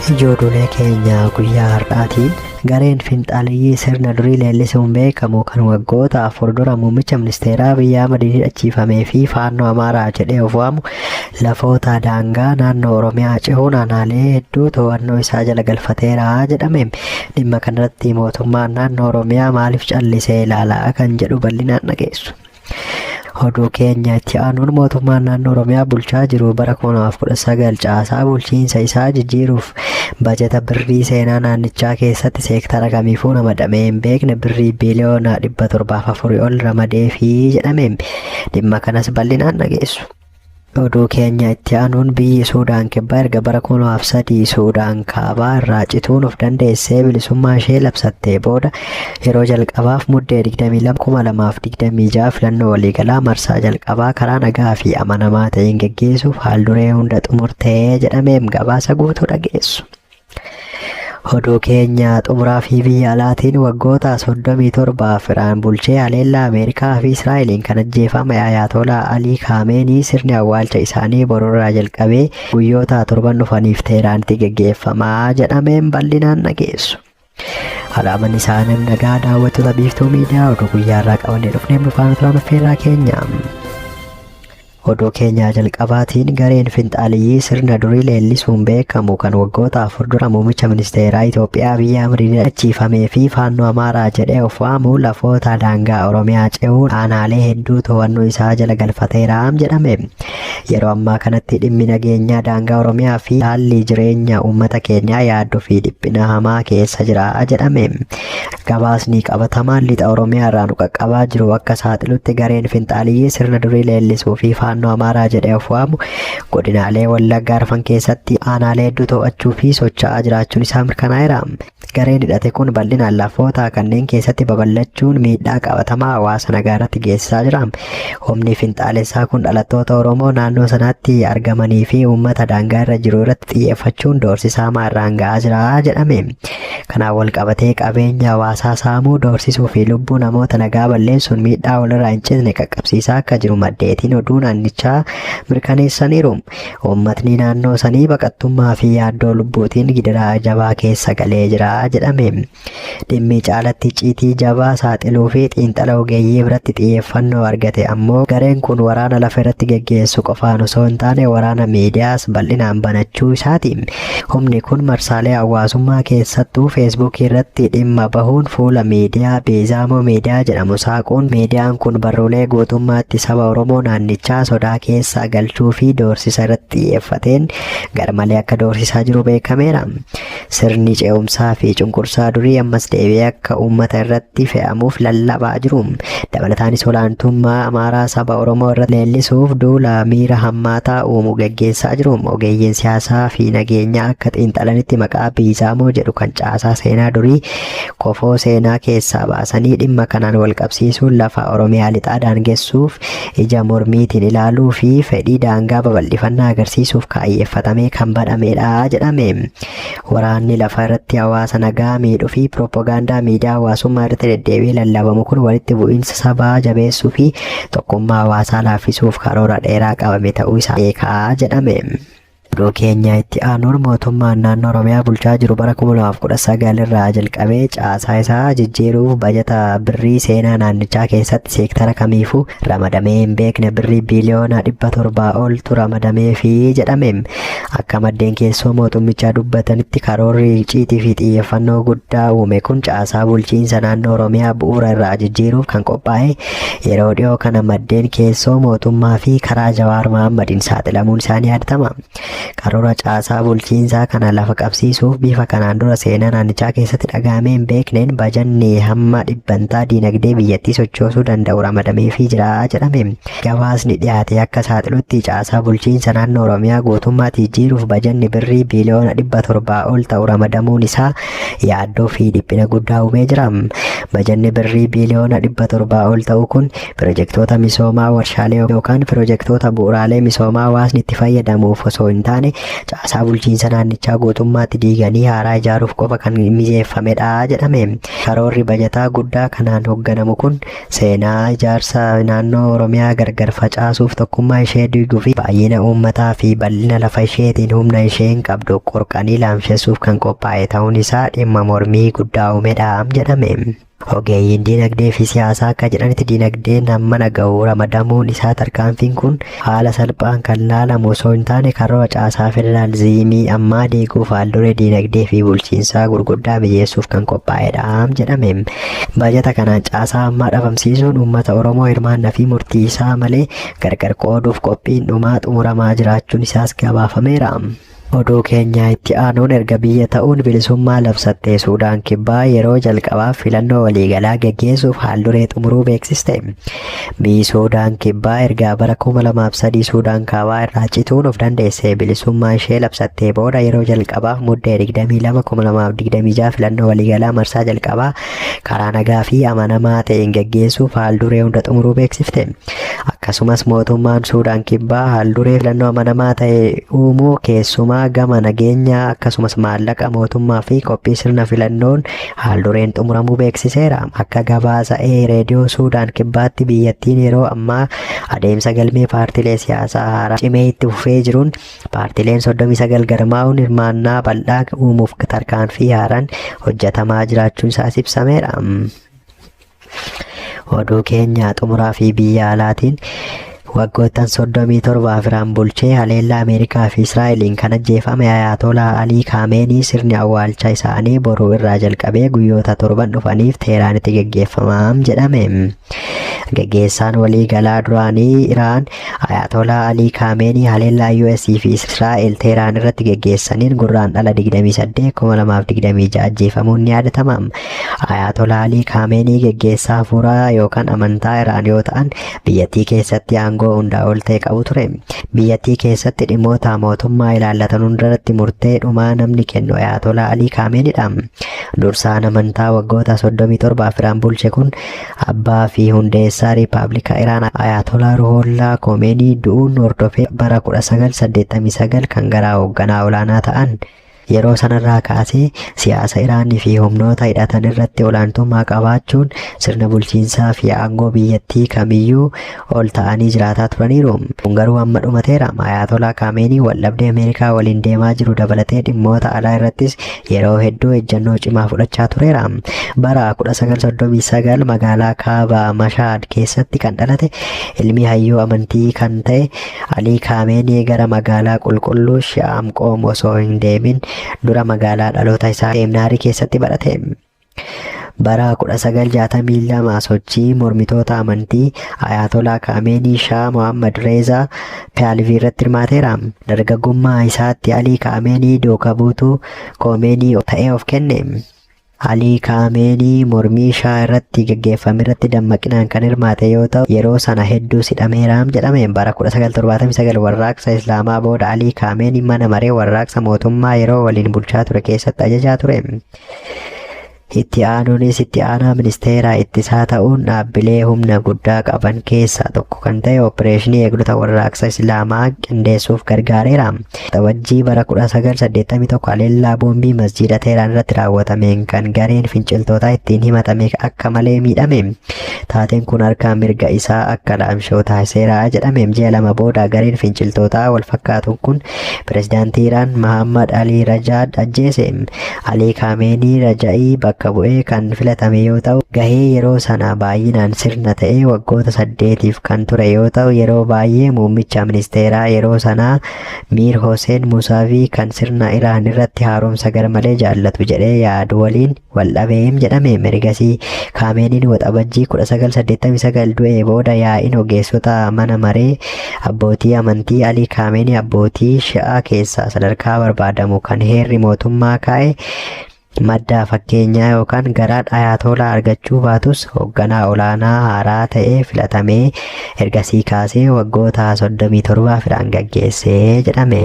Ijoollee keenya guyyaa har'aatiin gareen finxaaliyyii sirna durii leellisuun beekamu kan waggoota 4 dura muummicha ministeeraa Abiyyi Ahmediin hidhachiifamee fi faannoo Amaaraa jedhee of waamu lafoota daangaa naannoo Oromiyaa cehuun aanaalee hedduu to'annoo isaa jala galfateera jedhame. Dhimma kanarratti mootummaan naannoo Oromiyaa maaliif callisee ilaalaa kan jedhu bal'inaan dhageessu. Oduu keenya itti aanuun mootummaan naannoo Oromiyaa bulchaa jiru bara 2019 caasaa bulchiinsa isaa jijjiiruuf bajeta birrii seenaa naannichaa keessatti seektara kamiifuu ramadamee hin beekne birrii biiliyoona 704 ol ramadeefii jedhame. Dhimma kanas bal'inaan dhageessu. Oduu keenya itti aanuun biyyi Suudaan kibbaa erga bara 2003 Suudaan kaabaa irraa cituun of dandeessee bilisummaa ishee labsattee booda yeroo jalqabaaf muddee 22,2026 filannoo waliigalaa marsaa jalqabaa karaa nagaa fi amanamaa ta'een geggeessuuf haalduree hunda xumurtee jedhameem gabaasa guutuu dhageessu. Oduu keenya xumuraa fi biyya alaatiin waggoota 37 Iraan bulchee haleellaa Ameerikaa fi Israa'eliin kan ajjeefame Ayatollah Ali Khamenei sirni awwaalcha isaanii bororraa jalqabee guyyoota 7 dhufaniif Teeraanitti geggeeffamaa jedhameen bal'inaan dhageessu. Alaaman isaanii nagaa daawwattoota biiftuu miidiyaa oduu guyyaarraa qabannee dhufnee faana turan affeerraa keenya. Oduu keenya jalqabaatiin gareen finxaaliyyii sirna durii leellisuun beekamu kan waggoota 4 dura muummicha ministeeraa Itoophiyaa Abiyyi Ahmediin hidhachiifamee fi faannoo Amaaraa jedhee of waamu lafoota daangaa Oromiyaa cehuun aanaalee hedduu to'annoo isaa jala galfateera jedhame. Yeroo ammaa kanatti dhimmi nageenyaa daangaa Oromiyaa fi haalli jireenya uummata keenyaa yaaddoo fi dhiphina hamaa keessa jira jedhame. Gabaasni qabatamaan lixa Oromiyaa irraa nu qaqqabaa jiru akka saaxilutti gareen finxaaliyyii sirna durii leellisuu fi faannoo Amaaraa jedhee of waamu godinaalee Wallaggaa Arfan keessatti aanaalee hedduu to'achuu fi socho'aa jiraachuun isaa mirkanaa'eera. Gareen hidhate kun bal'inaan lafoota kanneen keessatti babal'achuun miidhaa qabatamaa hawaasa nagaa irratti geessisaa jira. Humni finxaalessaa kun dhalattoota Oromoo naannoo sanaatti argamanii fi uummata daangaa irra jiru irratti xiyyeeffachuun doorsisaa maarraan ga'aa jira jedhame. Kanaan wal qabatee qabeenya hawaasaa saamuu, doorsisuu fi lubbuu namoota nagaa balleessuun miidhaa walirraa hin cinne qaqqabsiisaa akka jiru maddeetiin oduu naannichaa mirkaneessaniiru. Uummatni naannoo sanii baqattummaa fi yaaddoo lubbuutiin gidiraa jabaa keessa galee jira jedhame. Dhimmi caalatti icciitii jabaa saaxiluu fi xiinxala ogeeyyii biratti xiyyeeffannoo argate ammoo gareen kun waraana lafa irratti geggeessu qofaan osoo hin taane waraana miidiyaas bal'inaan banachuu isaati. Humni kun marsaalee hawaasummaa keessattuu feesbuukii irratti dhimma bahuun fuula miidiyaa Beezaamoo miidiyaa jedhamu saaquun miidiyaan kun barruulee guutummaatti saba Oromoo naannichaa sodaa keessa galchuu fi doorsisa irratti xiyyeeffateen garmalee akka doorsisaa jiru beekameera. Sirni ce'umsaa fi cunqursaa durii ammas deebi'ee akka uummata irratti fe'amuuf lallabaa jiru. Dabalataanis olaantummaa Amaaraa saba Oromoo irratti leellisuuf duula miira hammaataa uumu geggeessaa jiru. Ogeeyyiin siyaasaa fi nageenyaa akka xiinxalanitti maqaa Beezaamoo jedhu kan caasaa seenaa durii kofoo seenaa keessaa baasanii dhimma kanaan wal qabsiisuun lafa Oromiyaa lixaa daangessuuf ija mormiitiin ilaaluu fi fedhii daangaa babal'ifannaa agarsiisuuf kaayyeeffatamee kan badhamedha jedhame. Waraanni lafa irratti hawaasa nagaa miidhuu fi piroopagaandaa miidiyaa hawaasummaa irratti deddeebi'ee lallabamu kun walitti bu'iinsa sabaa jabeessuu fi tokkummaa hawaasaa laaffisuuf karoora dheeraa qabame ta'uu isaa beekaa jedhame. Oduu keenya itti aanuun mootummaan naannoo Oromiyaa bulchaa jiru bara 2019 irraa jalqabee caasaa isaa jijjiiruuf bajeta birrii seenaa naannichaa keessatti seektara kamiifuu ramadamee hin beekne birrii biiliyoona 700 oltu ramadamee fi jedhame. Akka maddeen keessoo mootummichaa dubbatanitti karoorri icciitii fi xiyyeeffannoo guddaa uume kun caasaa bulchiinsa naannoo Oromiyaa bu'uura irraa jijjiiruuf kan qophaa'e yeroo dhiyoo kana maddeen keessoo mootummaa fi karaa Jawaar Mahaammadiin saaxilamuun isaanii yaadatama. Karoora caasaa bulchiinsaa kana lafa qabsiisuuf bifa kanaan dura seenaa naannichaa keessatti dhagahamee hin beekneen bajanni hamma dhibbantaa diinagdee biyyattii sochoosuu danda'u ramadamee fi jira jedhame. Gabaasni dhiyaate akka saaxilutti caasaa bulchiinsa naannoo Oromiyaa guutummaatti jijjiiruuf bajanni birrii biiliyoona 700 ol ta'u ramadamuun isaa yaaddoo fi dhiphina guddaa uumee jira. Bajanni birrii biiliyoona 700 ol ta'u kun pirojektoota misoomaa warshaalee yookaan pirojektoota bu'uuraalee misoomaa hawaasni itti fayyadamuuf osoo hin taane caasaa bulchiinsa naannichaa guutummaatti diiganii haaraa ijaaruuf qofa kan mijeeffamedha jedhame. Karoorri bajataa guddaa kanaan hoogganamu kun seenaa ijaarsa naannoo Oromiyaa gargar facaasuuf, tokkummaa ishee diiguu fi baay'ina uummataa fi bal'ina lafa isheetiin humna isheen qabdu qorqanii laamsheessuuf kan qophaa'e ta'uun isaa dhimma mormii guddaa uumedha jedhame. Ogeeyyiin diinagdee fi siyaasaa akka jedhanitti diinagdeen amma naga'u ramadamuun isaa tarkaanfiin kun haala salphaan kan laalamu osoo hin taane karoora caasaa federaalizimii ammaa diiguuf haalduree diinagdee fi bulchiinsaa gurguddaa mijeessuuf kan qophaa'edha jedhame. Bajata kanaan caasaa ammaa dhabamsiisuun uummata Oromoo hirmaannaa fi murtii isaa malee gargar qooduuf qophiin dhumaa xumuramaa jiraachuun isaas gabaafameera. Oduu keenya itti aanuun erga biyya ta'uun bilisummaa labsattee Suudaan Kibbaa yeroo jalqabaaf filannoo waliigalaa geggeessuuf haalduree xumuruu beeksiste. Biyyi Suudaan Kibbaa erga bara 2003 Suudaan Kaabaa irraa cituun of dandeessee bilisummaa ishee labsattee booda yeroo jalqabaaf muddee 22/2026 filannoo waliigalaa marsaa jalqabaa karaa nagaa fi amanamaa ta'een geggeessuuf haalduree hunda xumuruu beeksifte. Akkasumas mootummaan Suudaan Kibbaa haalduree filannoo amanamaa ta'e uumuu keessumaa gama nageenyaa akkasumas maallaqa mootummaa fi qophii sirna filannoon haaldureen xumuramuu beeksiseera. Akka gabaasa reediyoo Suudaan Kibbaatti biyyattiin yeroo ammaa adeemsa galmee paartilee siyaasaa haaraa cimee itti fufee jiruun paartileen 39 galmaa'uun hirmaannaa bal'aa uumuuf tarkaanfii haaraan hojjetamaa jiraachuun isaas ibsameera. Oduu keenya xumuraa fi biyya alaatiin waggoottan 37 Iraan bulchee haleellaa Ameerikaa fi Israa'eliin kan ajjeefame Ayatollah Ali Khamenei sirni awwaalcha isaanii boruu irraa jalqabee guyyoota 7 dhufaniif Teeraanitti geggeeffamaa jedhame. Geggeessaan waliigalaa duraanii Iraan Ayatollah Ali Khamenei haleellaa US fi Israa'el Teeraan irratti geggeessaniin gurraandhala 28 2026 ajjeefamuun ni yaadatama. Ayatollah Ali Khamenei geggeessaa hafuuraa yookaan amantaa Iraan yoo ta'an biyyattii keessatti aangoo hundaa ol ta'e qabu ture. Biyyattii keessatti dhimmoota mootummaa ilaallatan hundarratti murtee dhumaa namni kennu Ayatollah Ali Khameneidha. Dursaan amantaa waggoota 37 Iraan bulche kun abbaa fi hundeessaa Riippaabilika Iraan Ayatollah Ruhollah Khomeini du'uun hordofee bara 1989 kan gara hoogganaa olaanaa ta'an. Yeroo sanarraa kaasee siyaasa Iraanii fi humnoota hidhatan irratti olaantummaa qabaachuun sirna bulchiinsaa fi aangoo biyyattii kamiyyuu ol ta'anii jiraataa turaniiru. Kun garuu amma dhumateera. Ayatollah Khamenei waldhabdee Ameerikaa waliin deemaa jiru dabalatee dhimmoota alaa irrattis yeroo hedduu ejjennoo cimaa fudhachaa tureera. Bara 1939 magaalaa kaaba Mashhad keessatti kan dhalate ilmi hayyuu amantii kan ta'e Ali Khamenei gara magaalaa qulqulluu Shaam Qoom osoo hin deemin dura magaalaa dhaloota isaa Seemnaarii keessatti barate. Bara 1962 sochii mormitoota amantii Ayatollah Khamenei Shah Mohammad Reza Pahlavi irratti hirmaateera. Dargaggummaa isaatti Ali Khamenei duukaa buutuu Khomeini ta'ee of kenne. Ali Khamenei mormii Shah irratti geggeeffame irratti dammaqinaan kan hirmaate yoo ta'u yeroo sana hedduu hidhameera jedhame. Bara 1979 warraaqsa Islaamaa booda Ali Khamenei mana maree warraaqsa mootummaa yeroo waliin bulchaa ture keessatti ajajaa ture. Itti aanuunis itti aanaa ministeera ittisaa ta'uun dhaabbilee humna guddaa qaban keessaa tokko kan ta'e opereeshinii eegdota warraaqsa Islaamaa qindeessuuf gargaareera. Waxabajjii bara 1981 haleellaa boombii masjiida Teeraan irratti raawwatameen kan gareen finciltootaa ittiin himatame akka malee miidhame. Taateen kun harkaan mirga isaa akka laamshoo taasiseera jedhame. Ji'a lama booda gareen finciltootaa wal fakkaatuun kun pirezidaantii Iraan Mohammad Ali Rajaad ajjeese. Ali Khamenei Raja'ii bakka bu'ee kan filatame yoo ta'u gahee yeroo sana baay'inaan sirna ta'ee waggoota 8 kan ture yoo ta'u yeroo baay'ee muummicha ministeeraa yeroo sanaa Mir Hossein Musaavii kan sirna Iraan irratti haaromsa garmalee jaallatu jedhee yaadu waliin wal dhabeem jedhame. Ergasii Khameneiin waxabajjii 1989 du'ee booda yaa'iin ogeessota mana maree abbootii amantii Ali Khamenei abbootii Shi'aa keessaa sadarkaa barbaadamu kan heerri mootummaa kaa'e madda fakkeenyaa yookaan garaadha Ayatollah argachuu baatus hoogganaa olaanaa haaraa ta'ee filatamee ergasii kaasee waggoota 37 Iraan gaggeessee jedhame.